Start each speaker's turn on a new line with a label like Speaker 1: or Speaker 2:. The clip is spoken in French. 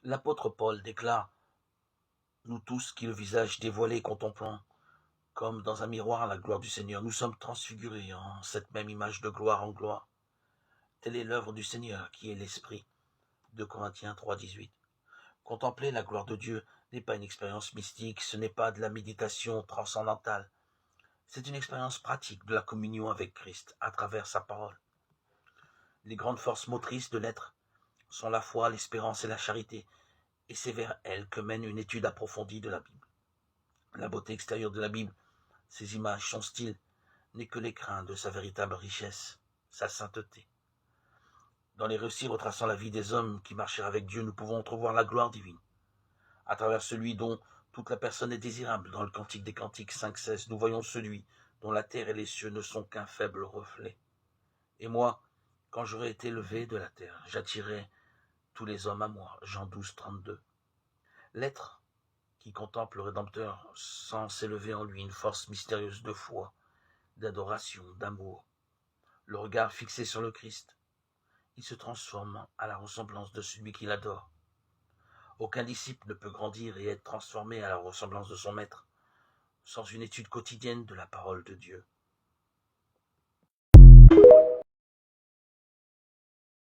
Speaker 1: L'apôtre Paul déclare: nous tous qui le visage dévoilé contemplons, comme dans un miroir la gloire du Seigneur, nous sommes transfigurés en cette même image de gloire en gloire. Telle est l'œuvre du Seigneur qui est l'Esprit. 2 Corinthiens 3,18. Contempler la gloire de Dieu n'est pas une expérience mystique, ce n'est pas de la méditation transcendantale. C'est une expérience pratique de la communion avec Christ à travers sa parole. Les grandes forces motrices de l'être sont la foi, l'espérance et la charité, et c'est vers elles que mène une étude approfondie de la Bible. La beauté extérieure de la Bible, ses images, son style, n'est que l'écrin de sa véritable richesse, sa sainteté. Dans les récits retraçant la vie des hommes qui marchèrent avec Dieu, nous pouvons entrevoir la gloire divine. À travers celui dont toute la personne est désirable, dans le Cantique des Cantiques 5,16, nous voyons celui dont la terre et les cieux ne sont qu'un faible reflet. Et moi, quand j'aurai été levé de la terre, j'attirerai tous les hommes à moi. Jean 12,32. L'être qui contemple le Rédempteur sent s'élever en lui une force mystérieuse de foi, d'adoration, d'amour. Le regard fixé sur le Christ, il se transforme à la ressemblance de celui qu'il adore. Aucun disciple ne peut grandir et être transformé à la ressemblance de son maître sans une étude quotidienne de la parole de Dieu.